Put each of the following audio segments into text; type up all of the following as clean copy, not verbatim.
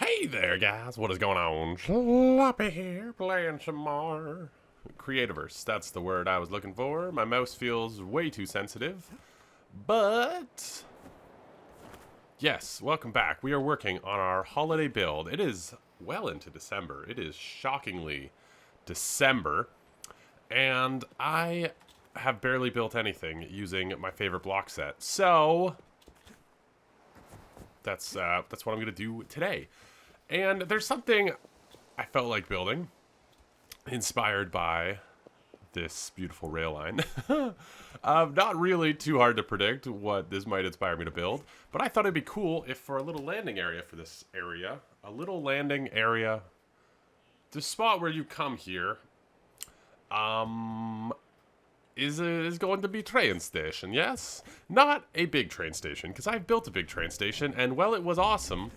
Hey there, guys. What is going on? Sloppy here, playing some more. Creativerse, that's the word I was looking for. My mouse feels way too sensitive. But yes, welcome back. We are working on our holiday build. It is well into December. It is shockingly December. And I have barely built anything using my favorite block set. So that's what I'm going to do today. And there's something I felt like building, inspired by this beautiful rail line. Not really too hard to predict what this might inspire me to build, but I thought it'd be cool if for a little landing area for this area, the spot where you come here, is going to be train station, yes? Not a big train station, because I've built a big train station, and while it was awesome,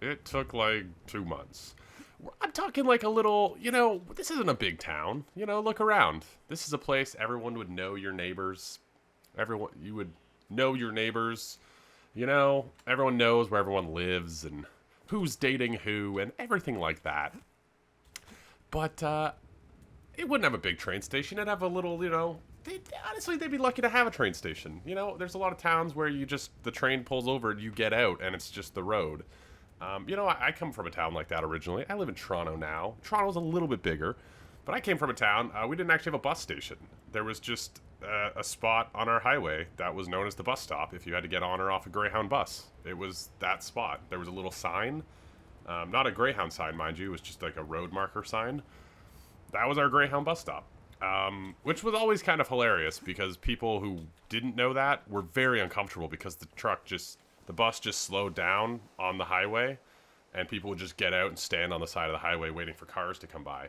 it took like 2 months. I'm talking like a little, this isn't a big town. Look around. This is a place everyone would know your neighbors. You would know your neighbors. Everyone knows where everyone lives and who's dating who and everything like that. But it wouldn't have a big train station. It'd have a little, honestly, they'd be lucky to have a train station. There's a lot of towns where the train pulls over and you get out and it's just the road. I come from a town like that originally. I live in Toronto now. Toronto's a little bit bigger, but I came from a town. We didn't actually have a bus station. There was just a spot on our highway that was known as the bus stop if you had to get on or off a Greyhound bus. It was that spot. There was a little sign. Not a Greyhound sign, mind you. It was just like a road marker sign. That was our Greyhound bus stop. Which was always kind of hilarious because people who didn't know that were very uncomfortable because the bus just slowed down on the highway and people would just get out and stand on the side of the highway waiting for cars to come by.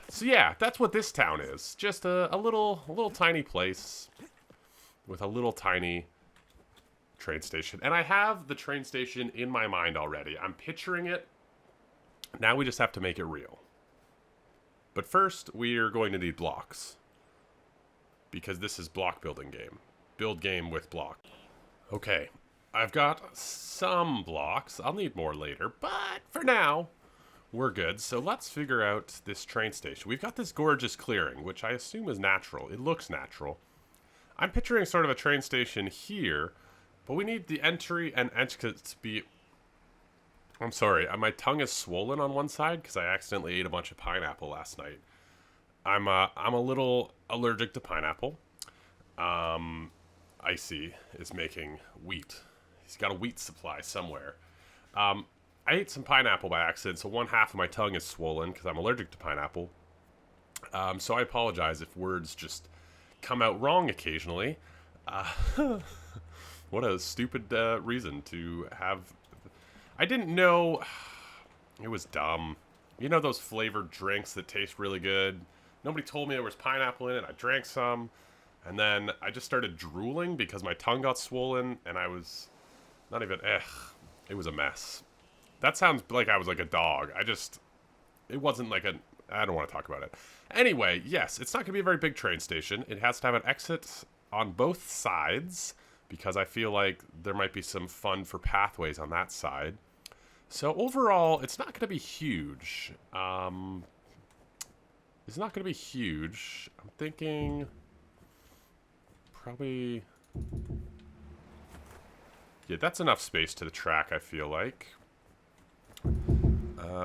So yeah, that's what this town is. Just a little tiny place with a little tiny train station. And I have the train station in my mind already. I'm picturing it. Now we just have to make it real. But first, we are going to need blocks. Because this is block building game. Build game with block. Okay, I've got some blocks. I'll need more later, but for now, we're good. So let's figure out this train station. We've got this gorgeous clearing, which I assume is natural. It looks natural. I'm picturing sort of a train station here, but we need the entry and exit to be... I'm sorry, my tongue is swollen on one side because I accidentally ate a bunch of pineapple last night. I'm a little allergic to pineapple. Icy is making wheat. He's got a wheat supply somewhere. I ate some pineapple by accident, so one half of my tongue is swollen because I'm allergic to pineapple. So I apologize if words just come out wrong occasionally. What a stupid reason to have... I didn't know... It was dumb. Those flavored drinks that taste really good? Nobody told me there was pineapple in it. I drank some. And then I just started drooling because my tongue got swollen and I was not even, it was a mess. That sounds like I was like a dog. It wasn't like I don't want to talk about it. Anyway, yes, it's not going to be a very big train station. It has to have an exit on both sides because I feel like there might be some fun for pathways on that side. So overall, it's not going to be huge. It's not going to be huge. I'm thinking... Probably... Yeah, that's enough space to the track, I feel like.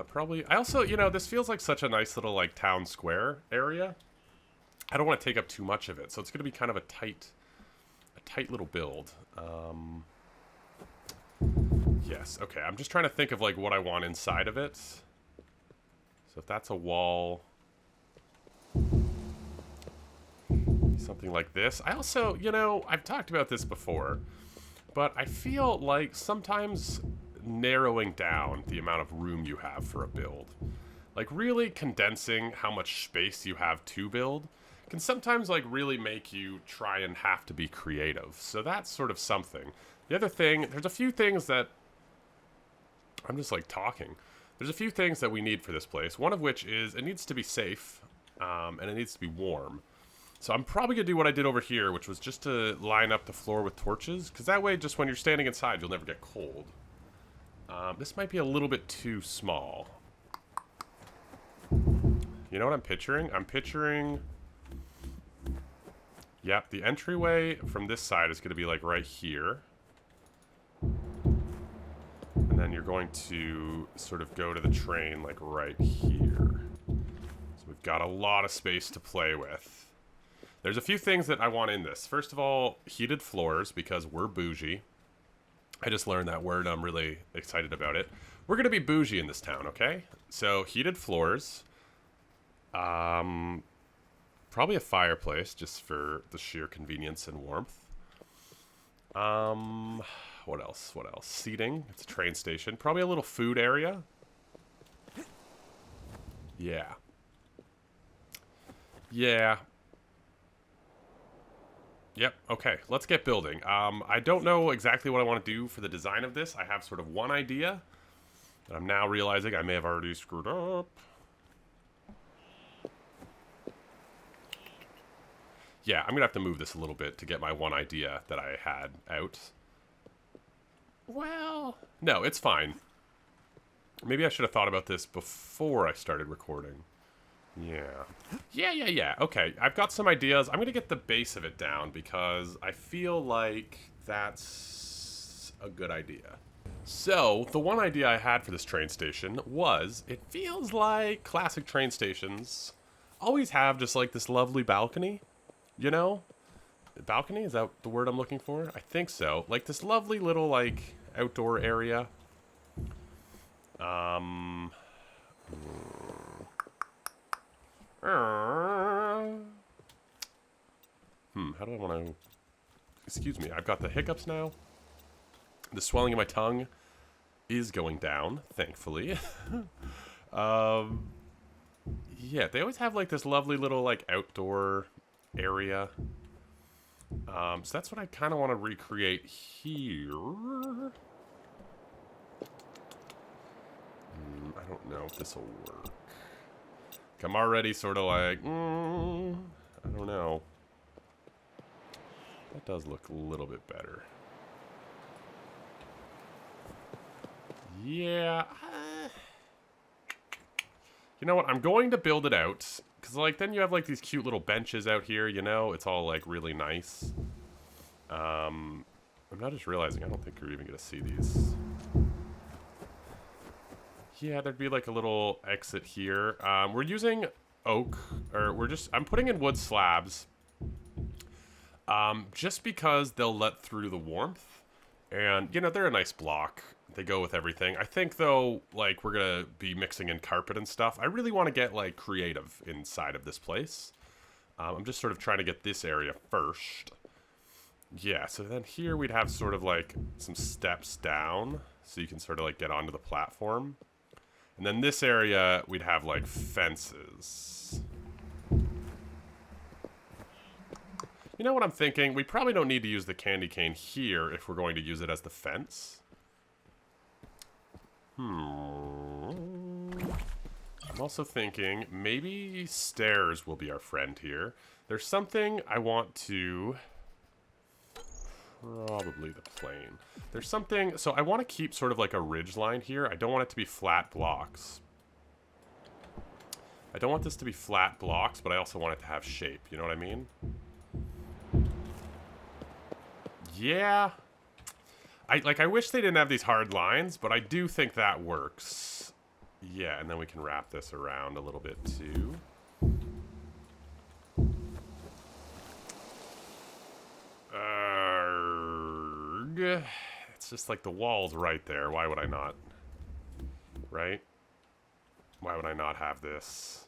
Probably... I also, this feels like such a nice little, town square area. I don't want to take up too much of it, so it's going to be kind of a tight little build. Yes, okay, I'm just trying to think of, what I want inside of it. So if that's a wall... Something like this. I also, I've talked about this before, but I feel like sometimes narrowing down the amount of room you have for a build, really condensing how much space you have to build, can sometimes, really make you try and have to be creative. So that's sort of something. The other thing, there's a few things that... I'm just, talking. There's a few things that we need for this place, one of which is it needs to be safe, and it needs to be warm. So I'm probably going to do what I did over here, which was just to line up the floor with torches. Because that way, just when you're standing inside, you'll never get cold. This might be a little bit too small. You know what I'm picturing? I'm picturing... Yep, the entryway from this side is going to be like right here. And then you're going to sort of go to the train like right here. So we've got a lot of space to play with. There's a few things that I want in this. First of all, heated floors, because we're bougie. I just learned that word. I'm really excited about it. We're going to be bougie in this town, okay? So, heated floors. Probably a fireplace, just for the sheer convenience and warmth. What else? What else? Seating. It's a train station. Probably a little food area. Yeah. Yeah. Yep, okay, let's get building. I don't know exactly what I want to do for the design of this. I have sort of one idea, but I'm now realizing I may have already screwed up. Yeah, I'm going to have to move this a little bit to get my one idea that I had out. Well, no, it's fine. Maybe I should have thought about this before I started recording. Yeah. Okay, I've got some ideas. I'm going to get the base of it down because I feel like that's a good idea. So, the one idea I had for this train station was, it feels like classic train stations always have just like this lovely balcony, you know? Balcony, is that the word I'm looking for? I think so. Like this lovely little like outdoor area. How do I want to... Excuse me, I've got the hiccups now. The swelling in my tongue is going down, thankfully. Yeah, they always have like this lovely little like outdoor area. So that's what I kind of want to recreate here. I don't know if this will work. I'm already sort of like, I don't know. That does look a little bit better. Yeah. You know what? I'm going to build it out. Because, like, then you have, like, these cute little benches out here, you know? It's all, like, really nice. I'm not just realizing I don't think you're even going to see these. Yeah, there'd be, like, a little exit here. We're using oak. Or I'm putting in wood slabs. Just because they'll let through the warmth. And, you know, they're a nice block. They go with everything. I think, though, like, we're going to be mixing in carpet and stuff. I really want to get, like, creative inside of this place. I'm just sort of trying to get this area first. Yeah, so then here we'd have sort of, like, some steps down. So you can sort of, like, get onto the platform. And then this area, we'd have, like, fences. You know what I'm thinking? We probably don't need to use the candy cane here if we're going to use it as the fence. I'm also thinking maybe stairs will be our friend here. There's something I want to... Probably the plane. There's something... So I want to keep sort of like a ridge line here. I don't want it to be flat blocks. I don't want this to be flat blocks, but I also want it to have shape. You know what I mean? Yeah. I wish they didn't have these hard lines, but I do think that works. Yeah, and then we can wrap this around a little bit too. It's just like the wall's right there. Why would I not? Right? Why would I not have this?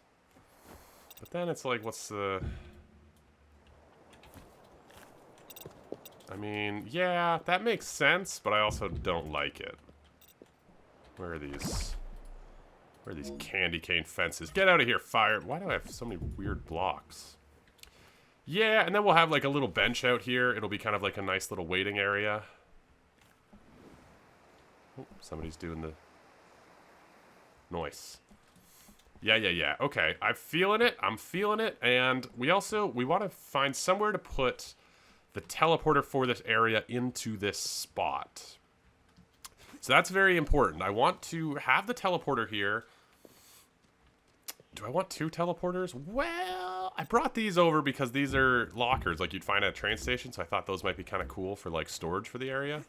But then it's like, what's the... I mean, yeah, that makes sense, but I also don't like it. Where are these? Where are these candy cane fences? Get out of here, fire! Why do I have so many weird blocks? Yeah, and then we'll have like a little bench out here. It'll be kind of like a nice little waiting area. Oh, somebody's doing the noise. Yeah. Okay, I'm feeling it. And we want to find somewhere to put the teleporter for this area into this spot. So that's very important. I want to have the teleporter here. Do I want 2 teleporters? Well, I brought these over because these are lockers like you'd find at a train station, so I thought those might be kind of cool for like storage for the area.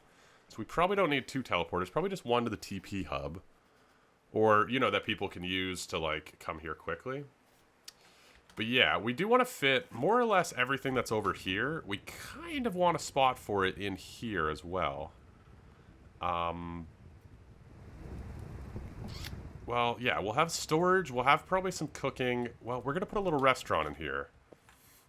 So we probably don't need 2 teleporters, probably just 1 to the TP hub. Or, you know, that people can use to like come here quickly. But yeah, we do want to fit more or less everything that's over here. We kind of want a spot for it in here as well. Well, yeah, we'll have storage. We'll have probably some cooking. Well, we're going to put a little restaurant in here.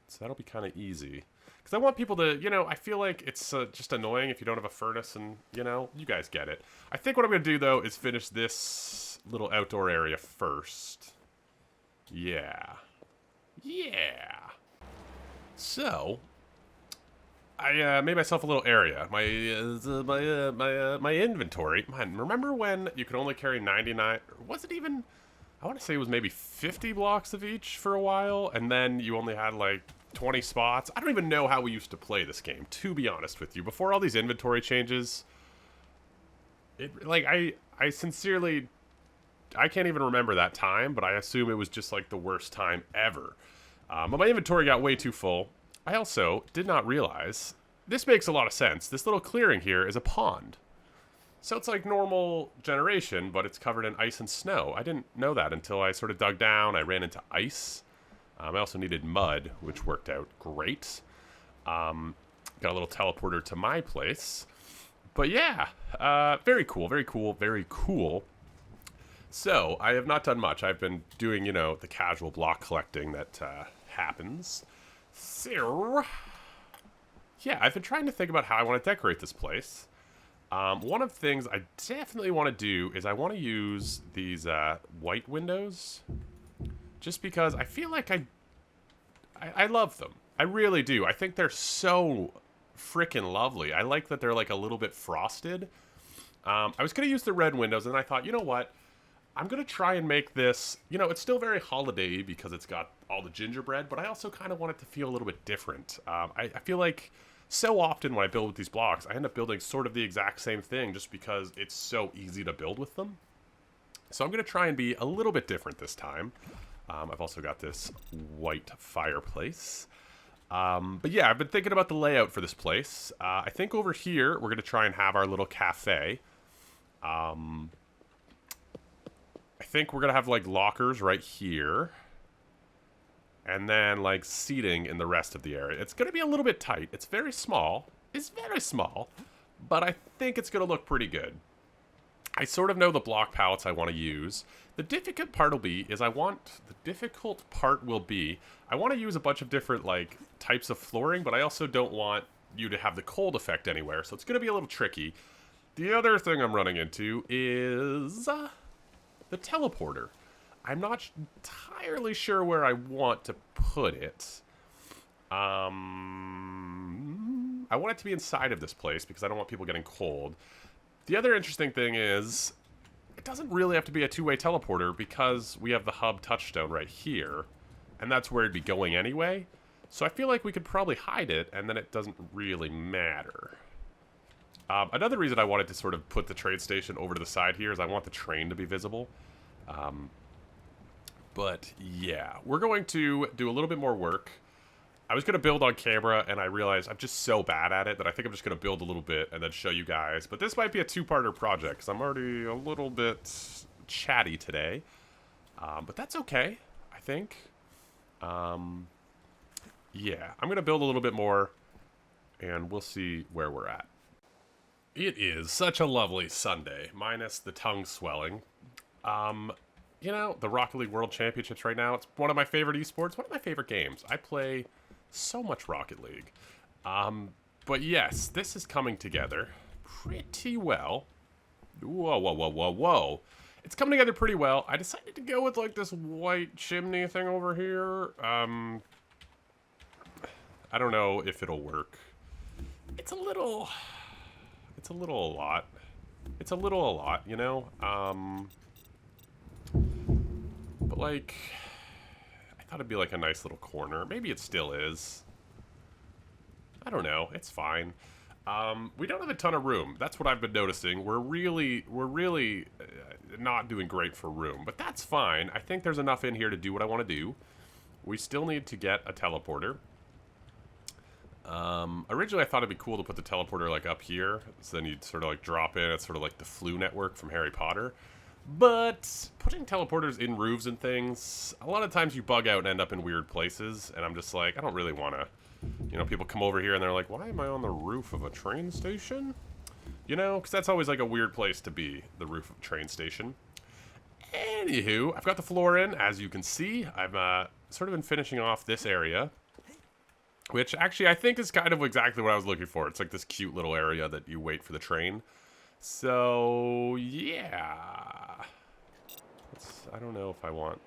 So that'll be kind of easy. Because I want people to, you know, I feel like it's just annoying if you don't have a furnace and, you know, you guys get it. I think what I'm going to do, though, is finish this little outdoor area first. Yeah. Yeah. So, I made myself a little area. My inventory. Man, remember when you could only carry 99? Or was it even? I want to say it was maybe 50 blocks of each for a while, and then you only had like 20 spots. I don't even know how we used to play this game, to be honest with you. Before all these inventory changes, I sincerely, I can't even remember that time, but I assume it was just like the worst time ever. But my inventory got way too full. I also did not realize, this makes a lot of sense, this little clearing here is a pond. So it's like normal generation, but it's covered in ice and snow. I didn't know that until I sort of dug down. I ran into ice. I also needed mud, which worked out great. Got a little teleporter to my place. But yeah, very cool, very cool, very cool. So, I have not done much. I've been doing, you know, the casual block collecting that happens. So, yeah, I've been trying to think about how I want to decorate this place. One of the things I definitely want to do is I want to use these white windows. Just because I feel like I love them. I really do. I think they're so freaking lovely. I like that they're like a little bit frosted. I was going to use the red windows, and then I thought, you know what? I'm going to try and make this, you know, it's still very holiday because it's got all the gingerbread, but I also kind of want it to feel a little bit different. I feel like so often when I build with these blocks, I end up building sort of the exact same thing just because it's so easy to build with them. So I'm going to try and be a little bit different this time. I've also got this white fireplace. But yeah, I've been thinking about the layout for this place. I think over here, we're going to try and have our little cafe. I think we're going to have, like, lockers right here. And then, like, seating in the rest of the area. It's going to be a little bit tight. It's very small. It's very small. But I think it's going to look pretty good. I sort of know the block palettes I want to use. The difficult part will be I want to use a bunch of different, like, types of flooring. But I also don't want you to have the cold effect anywhere. So it's going to be a little tricky. The other thing I'm running into is the teleporter. I'm not entirely sure where I want to put it. I want it to be inside of this place because I don't want people getting cold. The other interesting thing is it doesn't really have to be a two-way teleporter because we have the hub touchstone right here, and that's where it'd be going anyway. So I feel like we could probably hide it, and then it doesn't really matter. Another reason I wanted to sort of put the train station over to the side here is I want the train to be visible. But yeah, we're going to do a little bit more work. I was going to build on camera, and I realized I'm just so bad at it that I think I'm just going to build a little bit and then show you guys. But this might be a two-parter project, because I'm already a little bit chatty today. But that's okay, I think. Yeah, I'm going to build a little bit more, and we'll see where we're at. It is such a lovely Sunday, minus the tongue swelling. You know, the Rocket League World Championships right now, it's one of my favorite esports, one of my favorite games. I play so much Rocket League. But yes, this is coming together pretty well. Whoa, whoa, whoa, whoa, whoa. It's coming together pretty well. I decided to go with, like, this white chimney thing over here. I don't know if it'll work. It's a little a lot. It's a lot, you know? But, like, I thought it'd be, like, a nice little corner. Maybe it still is. I don't know. It's fine. We don't have a ton of room. That's what I've been noticing. We're really not doing great for room, but that's fine. I think there's enough in here to do what I want to do. We still need to get a teleporter. Originally I thought it'd be cool to put the teleporter like up here, so then you'd sort of like drop in. It's sort of like the Flu network from Harry Potter. But putting teleporters in roofs and things, a lot of times you bug out and end up in weird places, and I'm just like, I don't really want to, you know, people come over here and they're like, why am I on the roof of a train station? You know, because that's always like a weird place to be, the roof of a train station. Anywho, I've got the floor in, as you can see. I've sort of been finishing off this area, which actually I think is kind of exactly what I was looking for. It's like this cute little area that you wait for the train. So, yeah. I don't know if I want...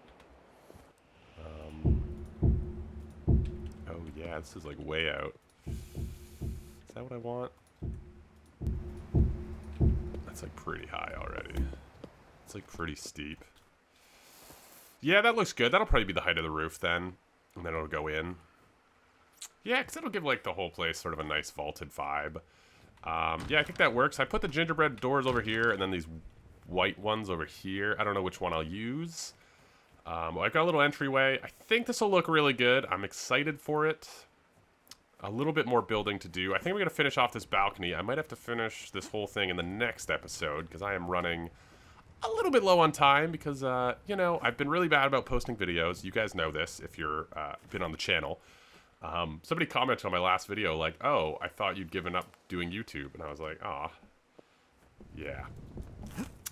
oh, yeah, this is like way out. Is that what I want? That's like pretty high already. It's like pretty steep. Yeah, that looks good. That'll probably be the height of the roof then. And then it'll go in. Yeah, because it'll give like the whole place sort of a nice vaulted vibe. Yeah, I think that works. I put the gingerbread doors over here and then these white ones over here. I don't know which one I'll use. Well, I've got a little entryway. I think this will look really good. I'm excited for it. A little bit more building to do. I think we're going to finish off this balcony. I might have to finish this whole thing in the next episode because I am running a little bit low on time because, you know, I've been really bad about posting videos. You guys know this if you're been on the channel. Somebody commented on my last video like, oh, I thought you'd given up doing YouTube. And I was like, aw, yeah.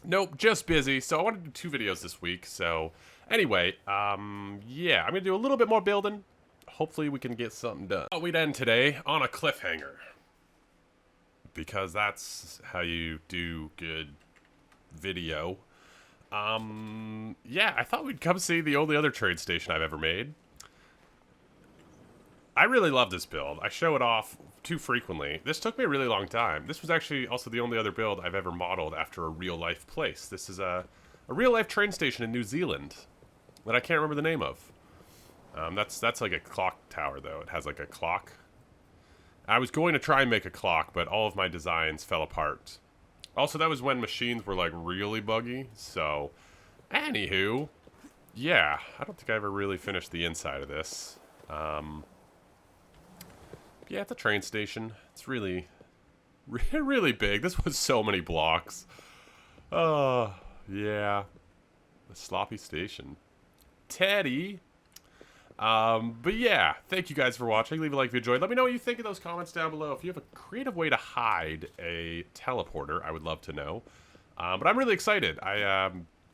Nope, just busy. So I want to do 2 videos this week. So anyway, yeah, I'm going to do a little bit more building. Hopefully we can get something done. We'd end today on a cliffhanger. Because that's how you do good video. Yeah, I thought we'd come see the only other train station I've ever made. I really love this build. I show it off too frequently. This took me a really long time. This was actually also the only other build I've ever modeled after a real-life place. This is a real-life train station in New Zealand that I can't remember the name of. That's like a clock tower, though. It has like a clock. I was going to try and make a clock, but all of my designs fell apart. Also, that was when machines were like really buggy. So, anywho, yeah, I don't think I ever really finished the inside of this. Yeah, it's a train station. It's really, really big. This was so many blocks. Oh, yeah. The sloppy station. Teddy. But yeah, thank you guys for watching. Leave a like if you enjoyed. Let me know what you think in those comments down below. If you have a creative way to hide a teleporter, I would love to know. But I'm really excited.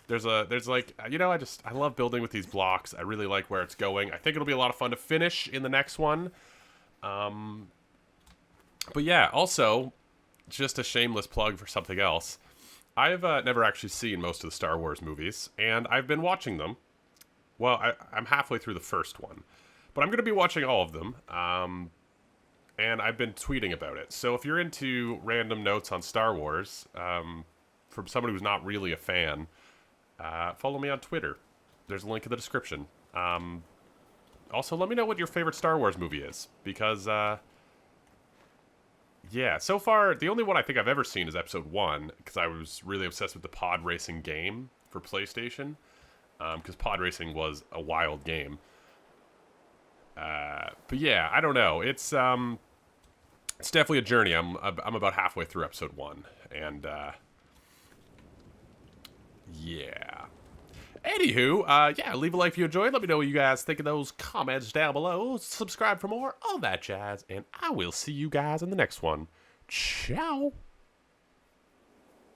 There's like, you know, I love building with these blocks. I really like where it's going. I think it'll be a lot of fun to finish in the next one. But yeah, also, just a shameless plug for something else. I've never actually seen most of the Star Wars movies, and I've been watching them. Well, I'm halfway through the first one, but I'm going to be watching all of them, and I've been tweeting about it. So if you're into random notes on Star Wars, from somebody who's not really a fan, follow me on Twitter. There's a link in the description. Also, let me know what your favorite Star Wars movie is, because, yeah, so far, the only one I think I've ever seen is Episode 1, because I was really obsessed with the pod racing game for PlayStation, because pod racing was a wild game. But yeah, I don't know. It's definitely a journey. I'm about halfway through Episode 1, and, yeah. Anywho, yeah, leave a like if you enjoyed. Let me know what you guys think of those comments down below. Subscribe for more, all that jazz, and I will see you guys in the next one. Ciao!